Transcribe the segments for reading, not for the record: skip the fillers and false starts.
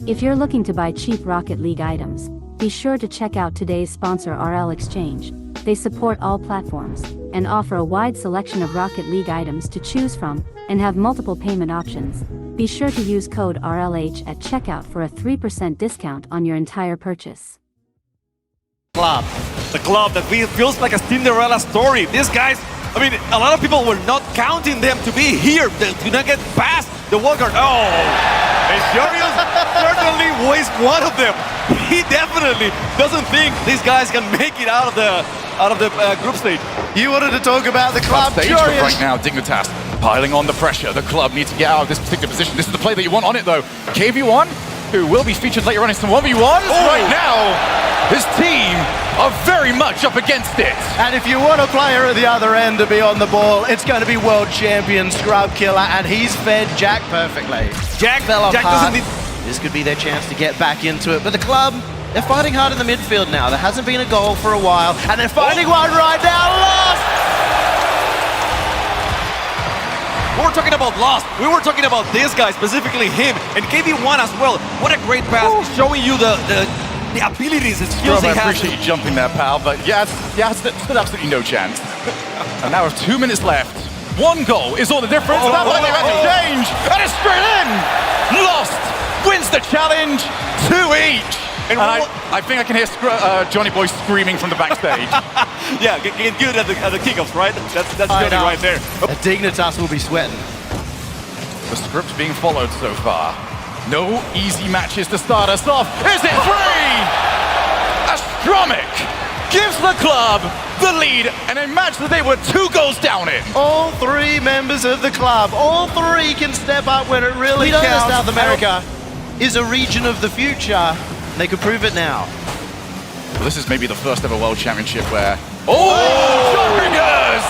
If you're looking to buy cheap Rocket League items, be sure to check out today's sponsor RL.Exchange. They support all platforms, and offer a wide selection of Rocket League items to choose from, and have multiple payment options. Be sure to use code RLH at checkout for a 3% discount on your entire purchase. The club that feels like a Cinderella story. These guys, I mean, a lot of people were not counting them to be here. They do not get past the wildcard. Oh, and Jarius certainly was one of them. He definitely doesn't think these guys can make it out of the group stage. You wanted to talk about the club stage, but right now Dignitas piling on the pressure. The club needs to get out of this particular position. This is the play that you want on it, though. KV1, who will be featured later on in some 1v1s. Right now, his team are very much up against it. And if you want a player at the other end to be on the ball, it's going to be world champion Scrub Killer, and he's fed Jack perfectly. Jack doesn't need... This could be their chance to get back into it, but the club, they're fighting hard in the midfield now. There hasn't been a goal for a while, and they're finding one right now. Lost! We were talking about Lost. We were talking about this guy, specifically him, and KV1 as well. What a great pass. He's showing you the abilities and skills he has. I appreciate you jumping there, pal, but yeah, stood absolutely no chance. And now with 2 minutes left, 1 goal is all the difference. That might have to change, and it's straight in. Lost wins the challenge, 2 each. And I think I can hear Johnny Boy screaming from the backstage. Yeah, get good at the kickoffs, right? That's Johnny right there. Dignitas will be sweating. The script's being followed so far. No easy matches to start us off. Is it free? Astromic gives the club the lead, and a match that they were 2 goals down in. All 3 members of the club, all 3 can step up when it really counts. South America is a region of the future. They could prove it now. Well, this is maybe the first ever World Championship where... Oh! Tigers!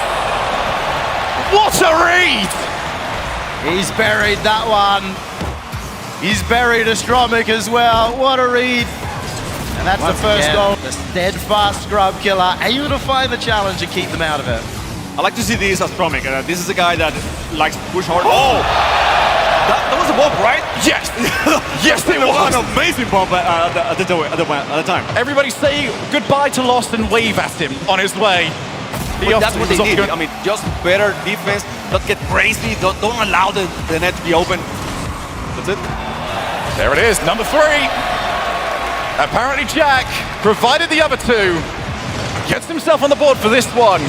What a read! He's buried that one. He's buried Astromic as well. What a read. And that's the first goal. The steadfast Scrub Killer, able to find the challenge and keep them out of it. I like to see this Astromic. This is a guy that likes to push hard. Oh! That was a bump, right? Yes! Yes, it was! An amazing bump at the time. Everybody say goodbye to Lost and wave at him on his way. That's what they need. I mean, just better defense. Don't get crazy. Don't allow the net to be open. That's it. There it is, number 3. Apparently Jack provided the other 2. Gets himself on the board for this one.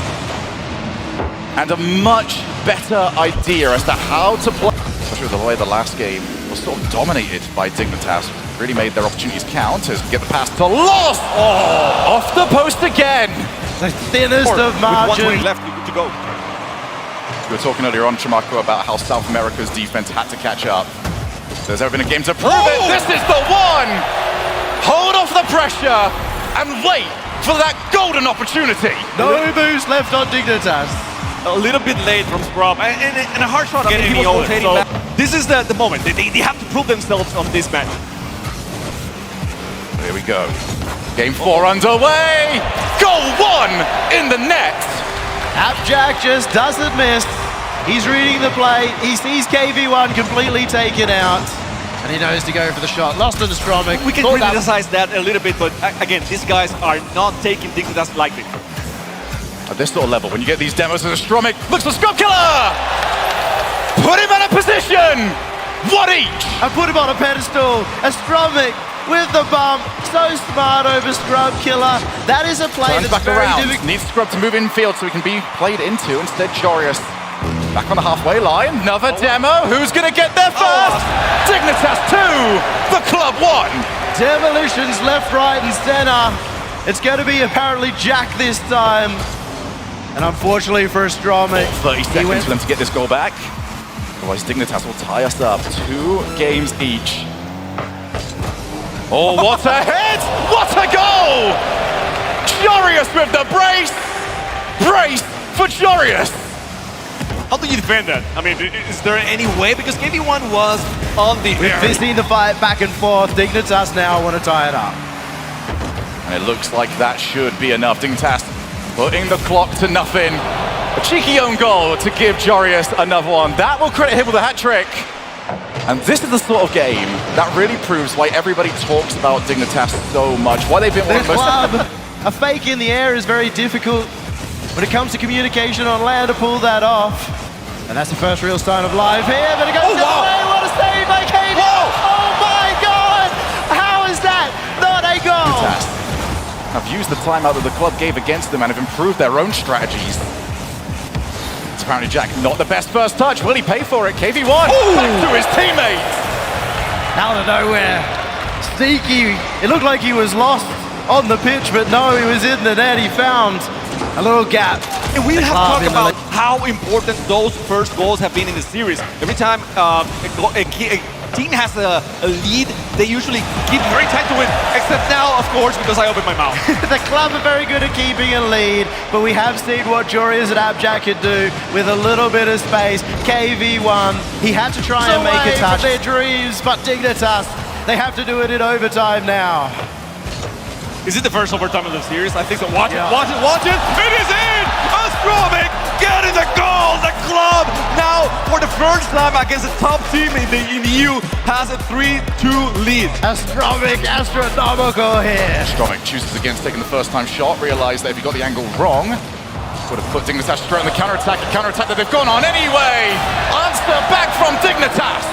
And a much better idea as to how to play. Especially with the way the last game was sort of dominated by Dignitas. Really made their opportunities count as we get the pass to Lost! Oh, off the post again! The thinnest of margin. With 120 left, you're good to go. We were talking earlier on, Chamaco, about how South America's defense had to catch up. There's ever been a game to prove it. This is the one! Hold off the pressure and wait for that golden opportunity. No boost left on Dignitas. A little bit late from Scrub, and a hard shot. I mean, he was rotating back. This is the moment. They have to prove themselves on this match. Here we go. Game 4 underway. Goal 1 in the net. Jack just doesn't miss. He's reading the play. He sees KV1 completely taken out. And he knows to go for the shot. Lost on the Astromic. We can criticize that a little bit, but again, these guys are not taking Dignitas lightly. At this sort of level, when you get these demos as Astromic, looks for Scrub Killer! Put him in a position! 1 each! I put him on a pedestal. Astromic with the bump. So smart over Scrub Killer. That is a play Turns that's back very around. difficult. Needs Scrub to move in field so he can be played into. Instead, Jarius back on the halfway line. Another demo. Who's going to get there first? Dignitas 2, the club 1. Demolitions left, right, and center. It's going to be apparently Jack this time. And unfortunately for Astromic, 30 seconds for them to get this goal back. Otherwise, Dignitas will tie us up. 2 games each. Oh, what a hit! What a goal! Jarius with the brace! Brace for Jarius! How do you defend that? I mean, is there any way? Because KV1 was on the air. We've seen the fight back and forth. Dignitas now want to tie it up. And it looks like that should be enough. Dignitas putting the clock to nothing. A cheeky own goal to give Jarius another one. That will credit him with a hat trick. And this is the sort of game that really proves why everybody talks about Dignitas so much, why they've been one of This the most... club, a fake in the air is very difficult when it comes to communication on land to pull that off. And that's the first real sign of live here, but it goes away. What a save by KD! Oh my God! How is that not a goal? Have used the timeout that the club gave against them and have improved their own strategies. It's apparently Jack not the best first touch. Will he pay for it? KV1 back to his teammates. Out of nowhere, sneaky. It looked like he was lost on the pitch, but no, he was in the net. He found a little gap. And we have talked about how important those first goals have been in the series. Every time a team has a lead, they usually keep very tight to it, except now, of course, because I opened my mouth. The club are very good at keeping a lead, but we have seen what Jorius and Abjack could do with a little bit of space. KV1, he had to try and make a touch. Their dreams, but Dignitas, they have to do it in overtime now. Is it the first overtime of the series? I think so. Watch it, watch it, watch it! It is in! Astromic getting the goal! The club now, for the first time against a top team in the EU, has a 3-2 lead. Astromic, astronomical here. Astromic chooses against taking the first time shot, realized that if he got the angle wrong, would have put Dignitas straight on the counter-attack, a counter-attack that they've gone on anyway! Answer back from Dignitas!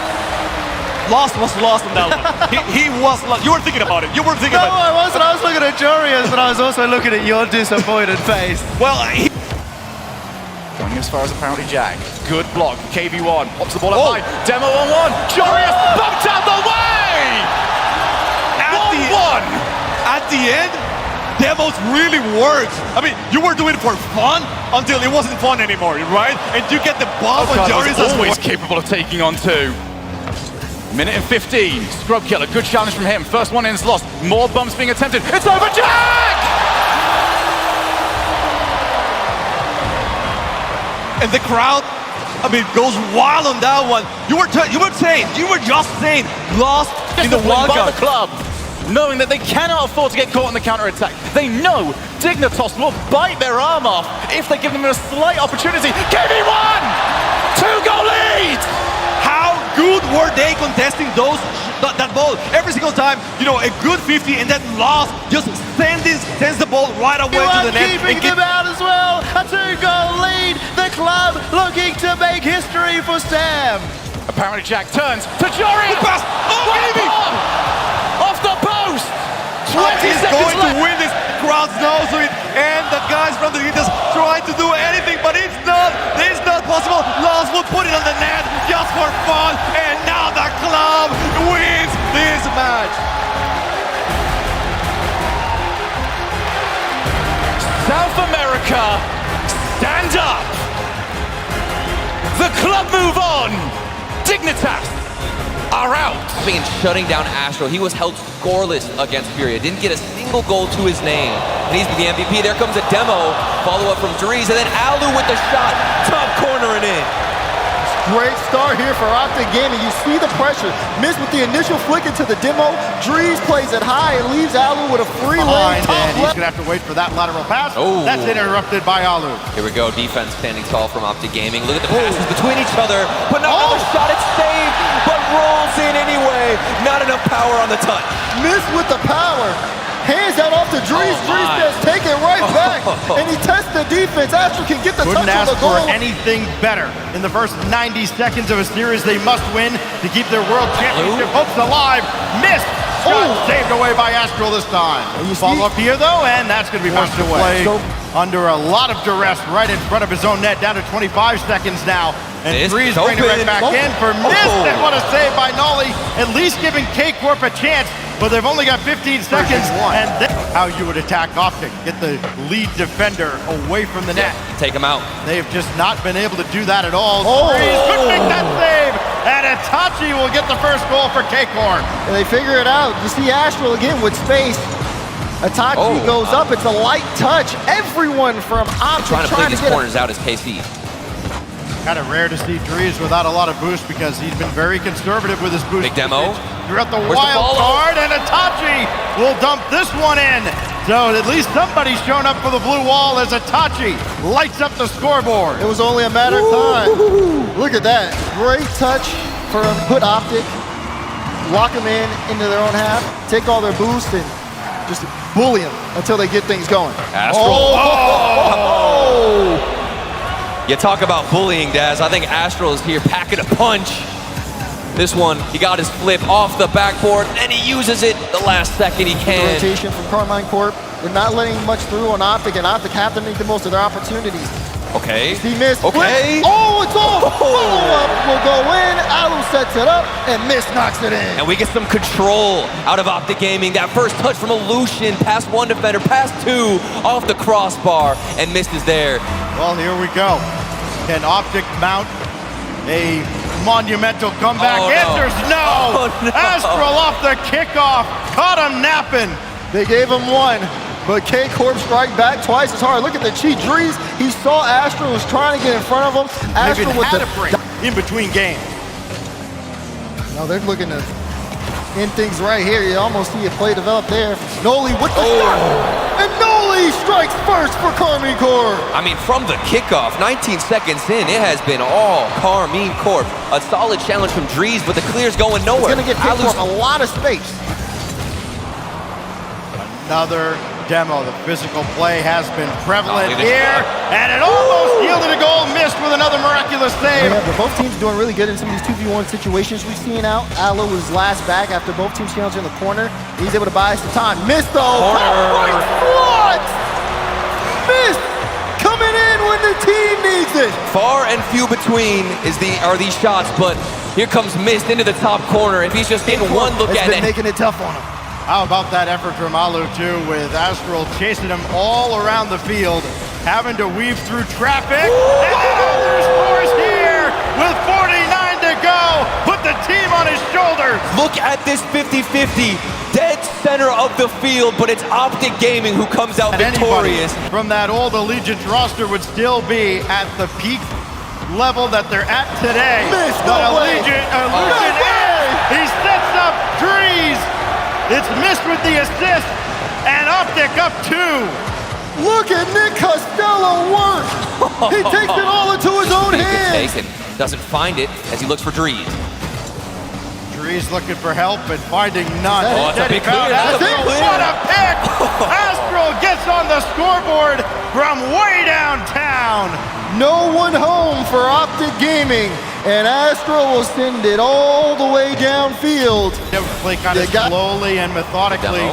Lost was lost on that one. he was lost. You were thinking about it. You were thinking about it. No, I wasn't. I was looking at Jorius, but I was also looking at your disappointed face. Well, going as far as apparently Jack. Good block. KV1 pops the ball up high. Demo on one. Jorius bumped out the way! At the end, demos really works. I mean, you were doing it for fun until it wasn't fun anymore, right? And you get the ball when Jorius is always capable of taking on two. Minute and 15. Scrub Killer, good challenge from him. First one in's lost. More bumps being attempted. It's over, Jack! And the crowd, I mean, goes wild on that one. You were just saying, lost in the wildcard. The club, knowing that they cannot afford to get caught in the counter-attack. They know Dignitas will bite their arm off if they give them a slight opportunity. KV1! 2-goal lead! How good were they contesting that ball every single time? You know, a good 50 and then lost, just sends the ball right away to the net. Keeping them out as well. A 2-goal lead. The club looking to make history for Sam. Apparently Jack turns to Jorius. Oh, baby! Off the post. 20 he's seconds going left. to win this. Crowd knows it, and the guys from the Dignitas trying to do anything, but it's not possible. Lost will put it on the net just for fun, and now the club wins this match. South America, stand up. The club move on. Dignitas are out. And shutting down Astro. He was held scoreless against Furia. Didn't get a single goal to his name. And he's the MVP. There comes a demo. Follow up from Dries, and then Alu with the shot. Top corner and in. Great start here for Optic Gaming. You see the pressure. Missed with the initial flick into the demo. Dries plays it high and leaves Alu with a free lane. And he's going to have to wait for that lateral pass. Oh. That's interrupted by Alu. Here we go. Defense standing tall from Optic Gaming. Look at the passes between each other. But not another shot. It's saved, but rolls in anyway. Not enough power on the touch. Missed with the power. Hands that off to Dries. Dries says, take it right back. And he tests the defense. Astro can get the Couldn't touch on ask the for goal. anything better. In the first 90 seconds of a series, they must win to keep their world championship hopes alive. Missed. Shot saved away by Astral this time. Follow up here, though, and that's going to be forced to play under a lot of duress right in front of his own net, down to 25 seconds now. And Dries bringing it right back in for missed. And what a save by Nolly, at least giving KCorp a chance. But they've only got 15 seconds, and how you would attack Optic, get the lead defender away from the net. Take him out. They've just not been able to do that at all. Dries could make that save, and Itachi will get the first goal for KCorp. And they figure it out. You see Astral again with space. Itachi goes up. It's a light touch. Everyone from Optic Trying to play these corners out as KC. Kind of rare to see Dries without a lot of boost because he's been very conservative with his boost. Big demo. Throughout the wild card, and Itachi will dump this one in. So at least somebody's shown up for the blue wall as Itachi lights up the scoreboard. It was only a matter of time. Look at that. Great touch firm, put Optic, lock them into their own half, take all their boost, and just bully them until they get things going. Astral. You talk about bullying, Daz. I think Astral is here packing a punch. This one, he got his flip off the backboard, and he uses it the last second he can. Rotation from KCorp. They're not letting much through on Optic, and Optic have to make the most of their opportunities. Okay. He missed. Okay. Oh, it's off. Follow-up will go in. Alu sets it up, and Mist knocks it in. And we get some control out of Optic Gaming. That first touch from Illusion, past one defender, past two, off the crossbar, and Mist is there. Well, here we go. Can Optic mount a monumental comeback? Oh, no. Answers no. Oh, no. Astral off the kickoff. Caught him napping. They gave him one, but KCorp strike back twice as hard. Look at the cheat. Dries, he saw Astral was trying to get in front of him. Maybe Astral with had the a break in between games. No, they're looking to end things right here. You almost see a play develop there. Noli with the start. And Noli strikes first for KCorp. I mean, from the kickoff, 19 seconds in, it has been all KCorp. A solid challenge from Dries, but the clear's going nowhere. It's going to get KCorp a lot of space. Another demo. The physical play has been prevalent here, and it almost yielded a goal. Missed with another miraculous save. Yeah, but both teams doing really good in some of these 2v1 situations we've seen out. Alu was last back after both teams challenged in the corner. He's able to buy us some time. Missed though. Right foot! Missed! Coming in when the team needs it. Far and few between are these shots, but here comes Mist into the top corner. If he's just getting one look at it. Making it tough on him. How about that effort from Alu too, with Astral chasing him all around the field, having to weave through traffic. And another scores here with 49 to go. Put the team on his shoulders. Look at this 50-50, dead center of the field, but it's Optic Gaming who comes out victorious. From that old Allegiance roster would still be at the peak level that they're at today. But Illusion he sets up Dries. It's Mist with the assist, and Optic up 2. Look at Nick Costello work. He takes it all into his own hands. Doesn't find it as he looks for Dries. Dries looking for help and finding none. Oh, it's a big clear. What a pick! Astral gets on the scoreboard from way downtown. No one home for Optic Gaming, and Astral will send it all the way downfield. They play kind of slowly and methodically.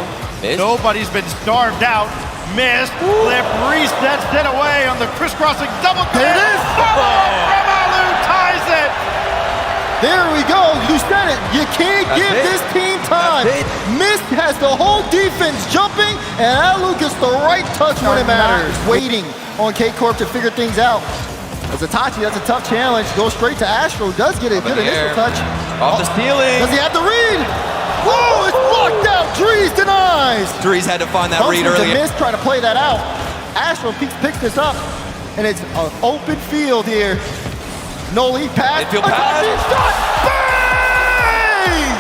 Nobody's been starved out. Missed. Flip resets it away on the crisscrossing double. There it is. From Alu ties it. There we go. You said it. You can't give this team time. Mist has the whole defense jumping, and Alu gets the right touch when it matters. Waiting on KCorp to figure things out. As Itachi, that's a tough challenge. Goes straight to Astral. Does get a good initial touch. Off the ceiling. Does he have the read? Whoa, it's blocked out. Dries denies. Dries had to find that read earlier. Mist trying to play that out. Astral picks this up, and it's an open field here. Noli pass. Midfield pass. Shot. Bang!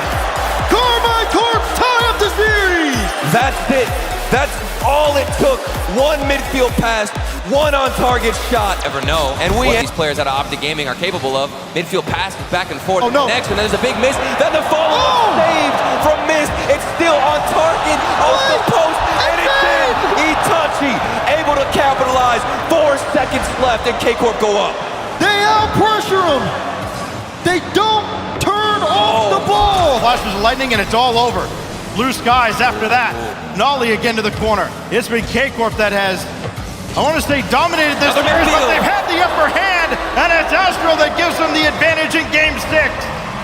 KCorp tie up the series. That's it. That's all it took. One midfield pass, one on-target shot. Ever know? And these players out of Optic Gaming are capable of. Midfield passes back and forth. Next, and then there's a big miss. Then the follow-up saved from Mist. It's still on target, off the post, and it's in. Itachi able to capitalize. 4 seconds left, and KCorp go up. They out-pressure him. They don't turn off the ball. Flashes of lightning, and it's all over. Blue skies after that. Nolly again to the corner. It's been KCorp that has, I want to say, dominated this series, but they've had the upper hand, and it's Astral that gives them the advantage in Game 6.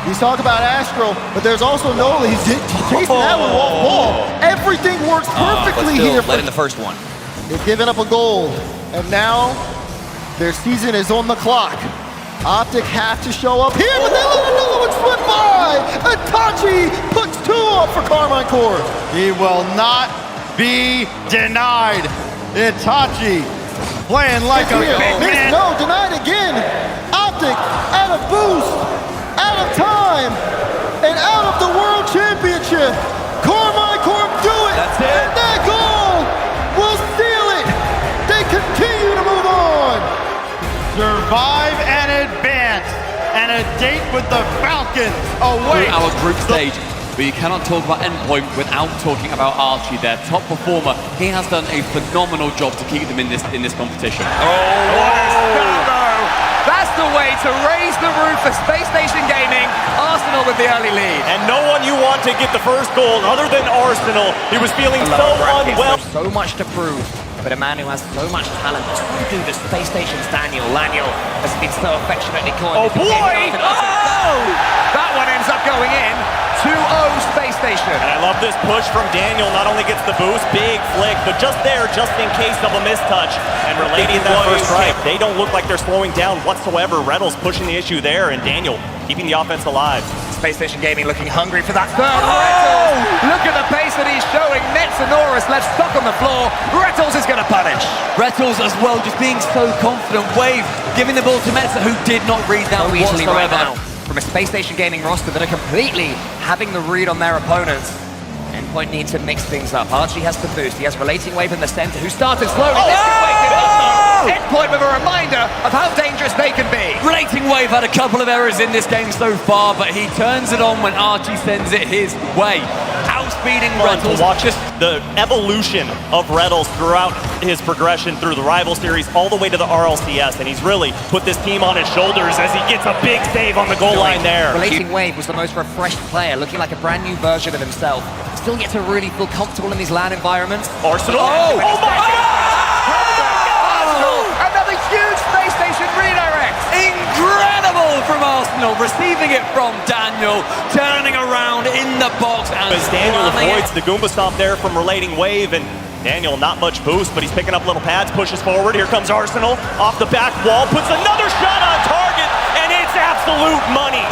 We talk about Astral, but there's also Noli. He's chasing that one off ball. Everything works perfectly here. Led in the first one. They've given up a goal, and now their season is on the clock. Optic have to show up here, but they let another one slip by. Itachi puts 2 up for KCorp. He will not be denied. Itachi playing like a big man. No, denied again. Optic out of boost, out of time, and out of the World Championship. KCorp do it. That's it. And that goal will seal it. They continue to move on. Survive and advance. And a gate with the Falcons away. Our group stage. But you cannot talk about Endpoint without talking about Archie, their top performer. He has done a phenomenal job to keep them in this competition. Oh, what a start, though. That's the way to raise the roof for Spacestation Gaming. Arsenal with the early lead. And no one you want to get the first goal other than Arsenal. He was feeling so unwell. So much to prove. But a man who has so much talent to do the Space Station's Daniel. Laniel has been so affectionately called. Oh, boy! Oh! That one ends up going in. 2-0 Space Station. And I love this push from Daniel. Not only gets the boost, big flick, but just there, just in case of a mistouch. And relating that first strike, they don't look like they're slowing down whatsoever. Reynolds pushing the issue there, and Daniel keeping the offense alive. Space Station Gaming looking hungry for that third. Rettles! Look at the pace that he's showing. Metsonoris left stuck on the floor. Rettles is going to punish. Rettles as well, just being so confident. Wave giving the ball to Metza, who did not read down easily whatsoever. right now. From a Space Station Gaming roster that are completely having the read on their opponents. Endpoint needs to mix things up. Archie has the boost. He has Relating Wave in the center, who started slowly. This could wake him up, though. Endpoint with a reminder of how dangerous they can be. Relating Wave had a couple of errors in this game so far, but he turns it on when Archie sends it his way. Outspeeding Rettles. Watch just the evolution of Rettles throughout his progression through the rival series all the way to the RLCS, and he's really put this team on his shoulders as he gets a big save on the goal line there. Relating Wave was the most refreshed player, looking like a brand new version of himself. Still get to really feel comfortable in these LAN environments. Arsenal. Oh my God! Another huge Space Station redirect. Incredible from Arsenal, receiving it from Daniel, turning around in the box and as Daniel avoids the Goomba Stomp there from Relating Wave, and Daniel not much boost, but he's picking up little pads, pushes forward. Here comes Arsenal off the back wall, puts another shot on target, and it's absolute money.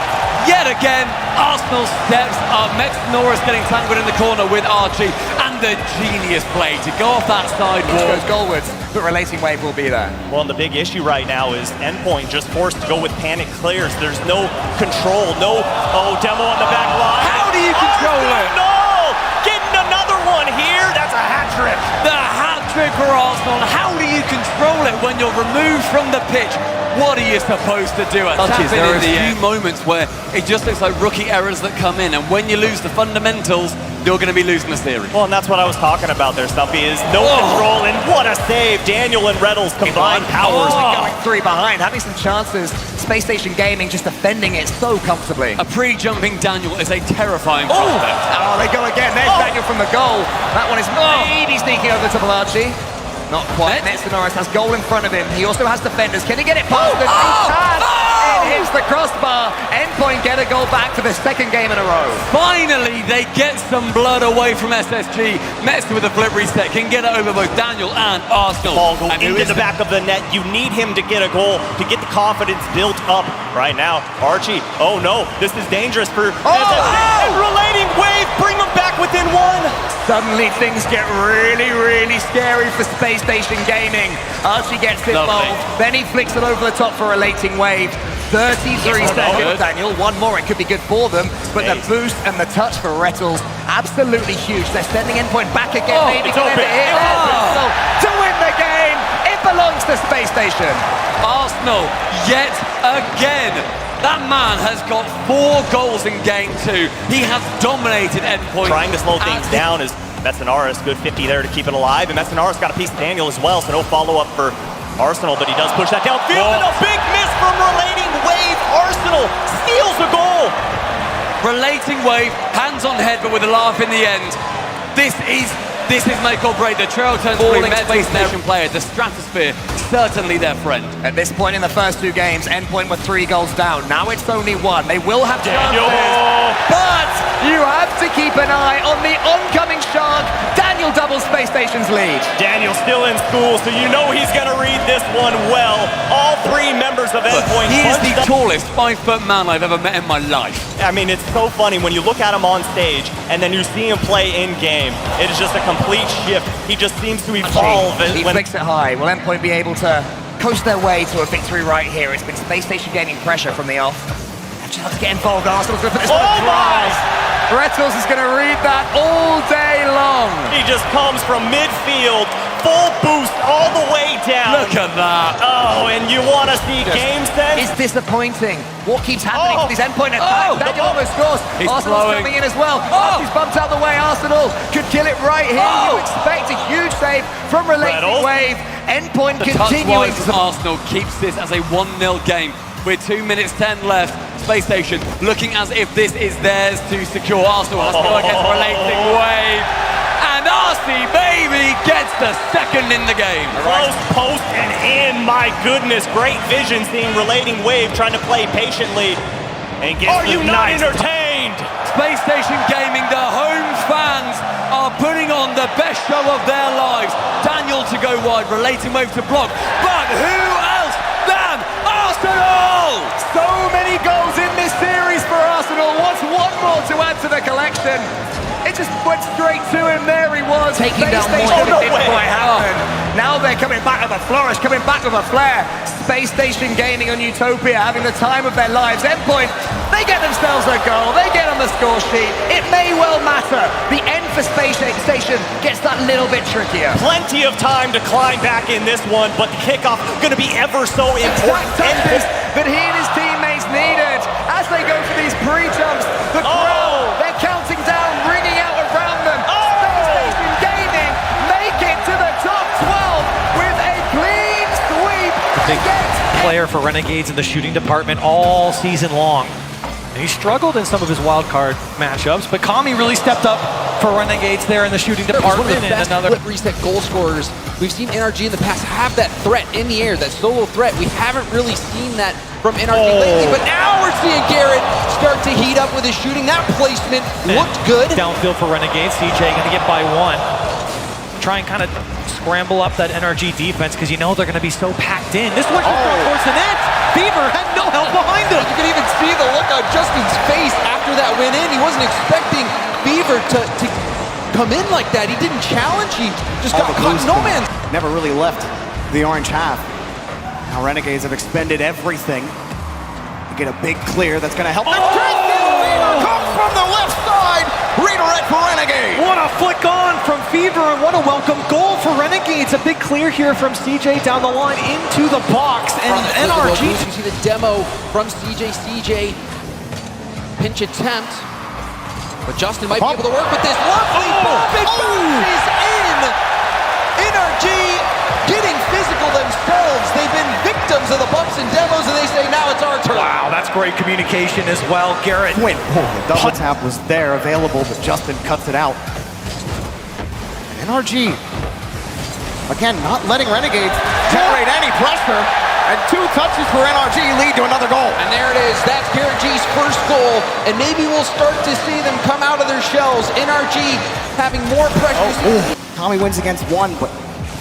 Yet again, Arsenal steps up. Metsonoris getting tangled in the corner with Archie, and the genius play to go off that side wall. Goes goalwards, but Relating Wave will be there. Well, and the big issue right now is Endpoint just forced to go with panic clears. There's no control, demo on the back line. How do you control it? No! Getting another one here. That's a hat trick. The hat trick for Arsenal. How do you control it when you're removed from the pitch? What are you supposed to do? There are a few moments where it just looks like rookie errors that come in, and when you lose the fundamentals, you're going to be losing the series. Well, and that's what I was talking about there, Stumpy, is no control, and what a save. Daniel and Rettles combined powers. Going 3 behind, having some chances. Space Station Gaming just defending it so comfortably. A pre-jumping Daniel is a terrifying prospect. Oh, they go again. There's Daniel from the goal. That one is maybe sneaking over the top of Archie. Not quite. Metsonoris has goal in front of him. He also has defenders. Can he get it past the pad? It hits the crossbar. Endpoint get a goal back for the second game in a row. Finally, they get some blood away from SSG. Metza with a flip reset can get it over both Daniel and Arsenal. Ball go into the back of the net. You need him to get a goal to get the confidence built up. Right now, Archie. Oh no, this is dangerous for SSG. Relating Wave, bring them back within 1. Suddenly things get really, really scary for Space Station Gaming. Archie gets involved, then he flicks it over the top for Relating Wave. 33 seconds, Daniel. One more, it could be good for them. But the boost and the touch for Rettles, absolutely huge. They're sending Endpoint back again. Maybe can end it here. To win the game, it belongs to Space Station. Arsenal, yet again. That man has got 4 goals in game 2. He has dominated Endpoint. Trying to slow things down is Metsonoris. Good 50 there to keep it alive. And Metsonoris got a piece of Daniel as well, so no follow-up for Arsenal, but he does push that downfield. And a big miss from Relating Wave. Arsenal steals the goal. Relating Wave, hands on head, but with a laugh in the end. This is make or break. The trail turns falling Space Station player. The Stratosphere, certainly their friend. At this point in the first 2 games, Endpoint were 3 goals down. Now it's only 1. They will have chances, but you have to keep an eye on the oncoming shark. Daniel doubles Space Station's lead. Daniel's still in school, so you know he's going to read this one well. All 3 members of Endpoint. He is the tallest 5-foot man I've ever met in my life. I mean, it's so funny when you look at him on stage and then you see him play in game. It is just a complete shift. He just seems to evolve. He flicks it high. Will Endpoint be able to coast their way to a victory right here? It's been Space Station gaining pressure from the off. They've just got to get involved. Arsenal's going to put this one across. Rettles is going to read that all day long. He just comes from midfield, full boost all the way down. Look at that. Oh, and you want to see game sense? It's disappointing. What keeps happening Oh. with these Endpoint attacks? Daniel almost scores. He's Arsenal's blowing. coming in as well. He's bumped out the way. Arsenal could kill it right here. You expect a huge save from Relating Reynolds. Wave. Endpoint The continuing touch-wise to... Arsenal keeps this as a 1-0 game with 2 minutes 10 left. Spacestation looking as if this is theirs to secure. Arsenal has to go against Relating Wave. And RC Baby gets the second in the game. Close post and in. My goodness, great vision seeing Relating Wave trying to play patiently and gets Are the you not nice entertained? Spacestation Gaming, the home fans are putting on the best show of their lives. Daniel to go wide, Relating Wave to block. But who else than Arsenal? So many goals in this series for Arsenal. Wants one more to add to the collection. It just went straight to him. There he was. Taking down more. Oh, no It didn't way. quite happen. Now they're coming back with a flourish, coming back with a flair. Spacestation Gaming on Utopia, having the time of their lives. Endpoint, they get themselves a goal. They get on the score sheet. It may well matter. The end for Spacestation gets that little bit trickier. Plenty of time to climb back in this one, but the kickoff going to be ever so important. Touches that he and his teammates needed as they go for these pre-jumps. The crowd, they're counting down, ringing out around them. Spacestation Gaming make it to the top 12 with a clean sweep. Big player for Renegades in the shooting department all season long. He struggled in some of his wild card matchups, but Kami really stepped up for Renegades there in the shooting department. One of the best flip reset goal scorers. We've seen NRG in the past have that threat in the air, that solo threat. We haven't really seen that from NRG lately, but now we're seeing Garrett start to heat up with his shooting. That placement looked good. Downfield for Renegades. CJ going to get by one. Try and kind of scramble up that NRG defense because you know they're going to be so packed in. This one's just thrown towards the net. Beaver had no help behind him. You can even see the look on Justin's face after that went in. He wasn't expecting Beaver to come in like that. He didn't challenge. He just got caught in no man's. Never really left the orange half. Now Renegades have expended everything to get a big clear that's going to help. Fever comes from the left side. Redirect for Renegades. What a flick on from Fever, and what a welcome goal for Renegades. A big clear here from CJ down the line into the box, and NRG. You see the demo from CJ. CJ pinch attempt, but Justin might be able to work with this. Lovely bump, it bounces in. NRG getting physical themselves. They've been victims of the bumps and demos, and they say now it's our turn. Wow, that's great communication as well. Garrett. Win. The double tap was there, available, but Justin cuts it out. NRG, again, not letting Renegades generate any pressure. And 2 touches for NRG lead to another goal. And there it is. That's Garrett G's first goal. And maybe we'll start to see them come out of their shells. NRG having more pressure. Tommy wins against 1, but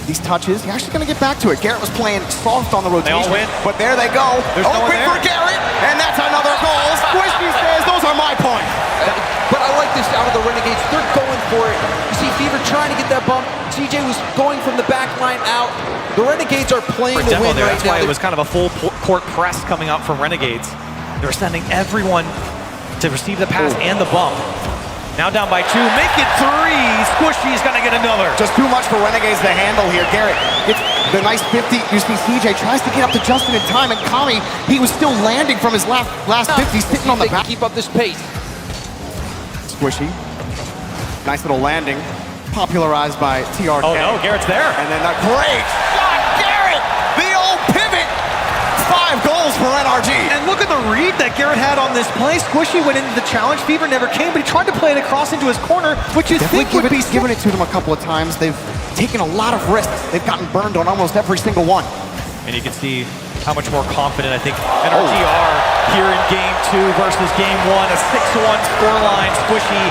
these touches, you're actually going to get back to it. Garrett was playing soft on the rotation. They all win. But there they go. There's no one Open there. for Garrett, and that's another goal. Squishy says, those are my points. But I like this out of the Renegades. They're going for it. You see Fever trying to get that bump. CJ was going from the back line out. The Renegades are playing to win there, right that's now. why it was kind of a full court press coming up from Renegades. They were sending everyone to receive the pass and the bump. Now down by 2, make it 3. Squishy's gonna get another. Just too much for Renegades to handle here. Garrett gets the nice 50. You see CJ tries to get up to Justin in time, and Kami, he was still landing from his last 50, sitting on the back. Keep up this pace. Squishy. Nice little landing. Popularized by TRK. Oh no, Garrett's there. And then a great shot, Garrett! The old pivot! 5 goals for NRG. And look at the read that Garrett had on this play. Squishy went into the challenge. Fever never came, but he tried to play it across into his corner, which you think would be given it to them a couple of times. They've taken a lot of risks. They've gotten burned on almost every single one. And you can see how much more confident I think NRG are here in game 2 versus game 1. A 6-1 scoreline. Squishy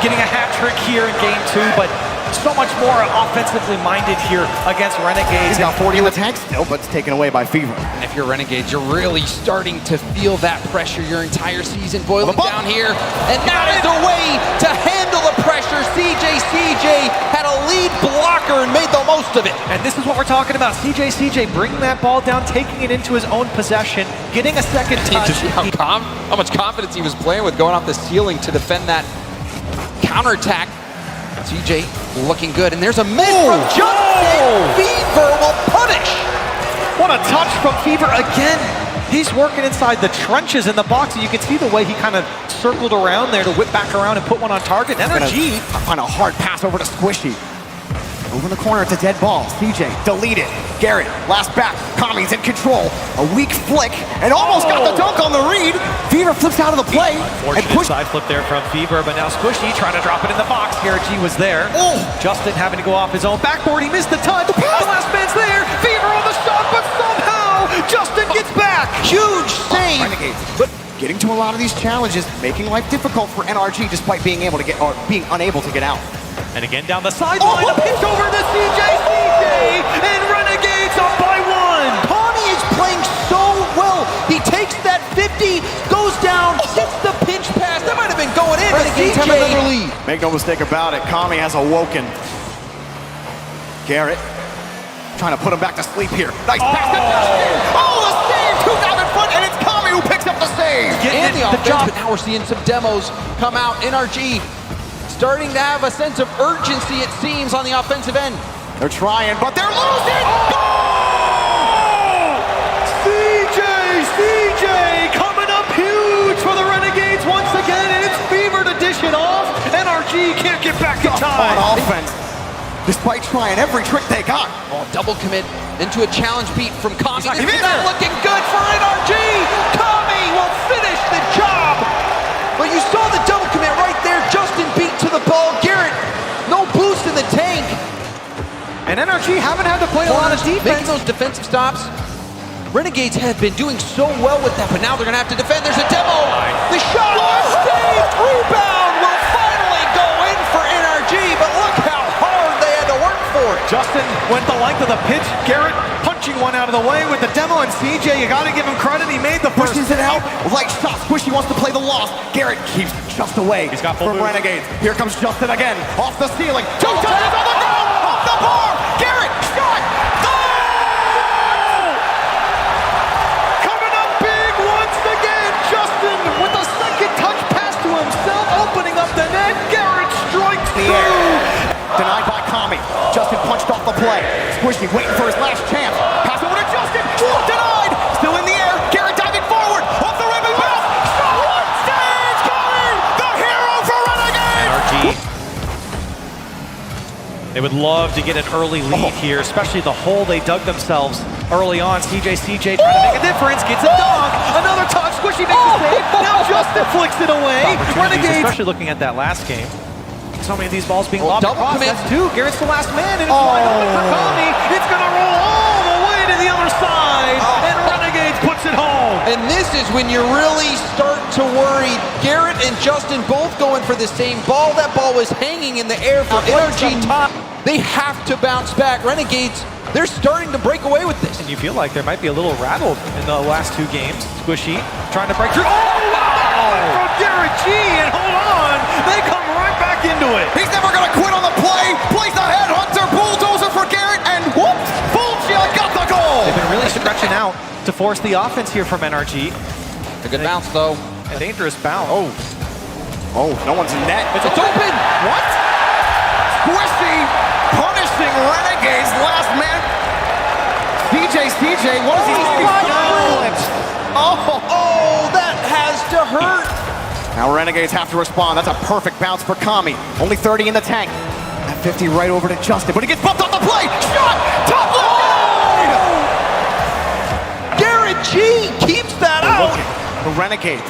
getting a hat trick here in game 2, but so much more offensively minded here against Renegades. He's got 40 in the tank still, but it's taken away by Fever. And if you're Renegades, you're really starting to feel that pressure your entire season boiling down here. And now is a way to handle the pressure. CJ had a lead blocker and made the most of it. And this is what we're talking about. CJ bringing that ball down, taking it into his own possession, getting a second touch. How much confidence he was playing with going off the ceiling to defend that counterattack. TJ looking good, and there's a mid from Justin. Fever will punish. What a touch from Fever again. He's working inside the trenches in the box, and you can see the way he kind of circled around there to whip back around and put one on target. NRG on a hard pass over to Squishy. Over in the corner, it's a dead ball. CJ, deleted. Garrett, last back. Kami's in control. A weak flick, and almost got the dunk on the read. Fever flips out of the play. Fortunate side flip there from Fever, but now Squishy trying to drop it in the box. Garrett G was there. Justin having to go off his own backboard. He missed the touch. The last man's there. Fever on the shot, but somehow Justin gets back. Huge save. Renegades, but getting to a lot of these challenges, making life difficult for NRG despite being able to get or being unable to get out. And again down the sideline, a pitch over to CJ, and Renegades up by one. Tommy is playing so well. He takes that 50, goes down, hits the pinch pass. That might have been going in. Renegades have another lead. Make no mistake about it, Kami has awoken. Garrett trying to put him back to sleep here. Nice pass to Justin. The save! 2,000 foot, and it's Kami who picks up the save. And the offense, but now we're seeing some demos come out. NRG starting to have a sense of urgency, it seems, on the offensive end. They're trying, but they're losing! CJ coming up huge for the Renegades once again, and it's Fever to dish it off. NRG can't get back in time. On offense, despite trying every trick they got. Double commit into a challenge beat from Kami. This is not looking good for NRG. Kami will finish the job. But you saw the double commit right there. Justin beat to the ball. Garrett, no boost in the tank. And NRG haven't had to play a lot of defense. Making those defensive stops. Renegades have been doing so well with that, but now they're going to have to defend. There's a demo. The shot, saved, rebound will finally go in for NRG, but look how hard they had to work for it. Justin went the length of the pitch. Garrett punching one out of the way with the demo, and CJ, you got to give him credit. He made the first. Pushes it out. Light shot. Squishy wants to play the loss. Garrett keeps just away. He's got full from move. Renegades. Here comes Justin again. Off the ceiling. Two touches on the ground. Off the bar. Garrett, shot. Coming up big once again. Justin with a second touch pass to himself, opening up the net. Garrett strikes through. Denied by Kami. Justin punched off the play. Squishy waiting for his last chance. Pass over to Justin. Denied. Still in the air. Garrett diving forward. Off the rim and bounce. Shot. Stage coming. The hero for Renegades. NRG. They would love to get an early lead here, especially the hole they dug themselves early on. CJ trying to make a difference. Gets a dunk. Another touch. Squishy makes the save. Now Justin flicks it away. Renegades. Especially looking at that last game. So many of these balls being lobbed across. That's two. Garrett's the last man, and it's wide open for Kami. It's going to roll all the way to the other side, and Renegades puts it home. And this is when you really start to worry. Garrett and Justin both going for the same ball. That ball was hanging in the air for NRG top. They have to bounce back. Renegades, they're starting to break away with this. And you feel like there might be a little rattled in the last two games. Squishy trying to break through. From Garrett G, and hold on, they come right back into it. He's never going to quit on the play. Plays the headhunter, bulldozer for Garrett, and whoops, Fulcia got the goal. They've been really stretching out to force the offense here from NRG. A good bounce, though. A dangerous bounce. Oh, no one's in net. It's open. What? Squishy punishing Renegades last man. CJ, what is he doing? Oh, that has to hurt. Now Renegades have to respond. That's a perfect bounce for Kami. Only 30 in the tank. At 50 right over to Justin, but he gets bumped off the play. Shot! Top left! Garrett G keeps that out. The Renegades.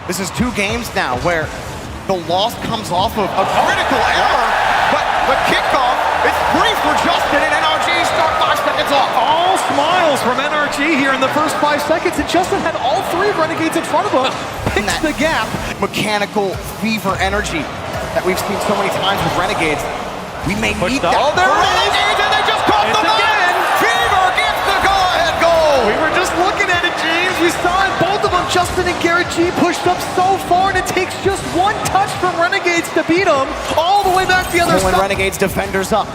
This is 2 games now where the loss comes off of a critical error, but the kickoff is free for Justin, and NRG start 5 seconds off. All smiles from NRG here in the first 5 seconds, and Justin had all 3 Renegades in front of him. Picks the gap. Mechanical fever energy that we've seen so many times with Renegades. We may need that. Oh, there it is! Renegades, and they just caught them again! Fever gets the go-ahead goal! We were just looking at it, James. We saw it. Both of them, Justin and Garrett G, pushed up so far, and it takes just 1 touch from Renegades to beat them all the way back the other side. Renegades defenders up,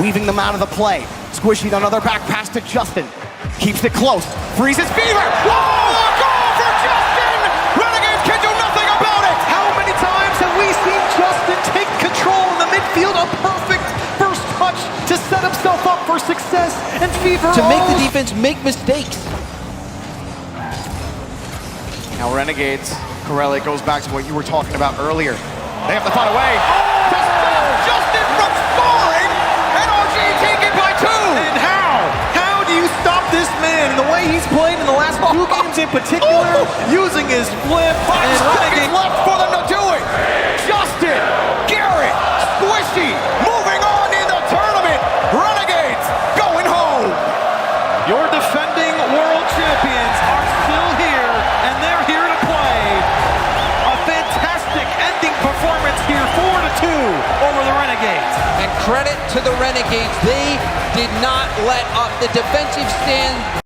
weaving them out of the play. Squishy, another back pass to Justin. Keeps it close. Freezes Fever. Whoa! A goal for Justin! Renegades can do nothing about it! How many times have we seen Justin take control in the midfield for success and fever. To make the defense make mistakes. Now Renegades, Corelli, goes back to what you were talking about earlier. They have to find a way to stop Justin from scoring. NRG take it by 2. And how? How do you stop this man? The way he's played in the last 2 games in particular, using his flip. 5 seconds left for them to do it. Justin, Garrett, Squishy, moving on in the tournament. Renegades going home. Your defending world champions are still here, and they're here to play. A fantastic ending performance here, 4-2 over the Renegades. And credit to the Renegades, they did not let up. The defensive stand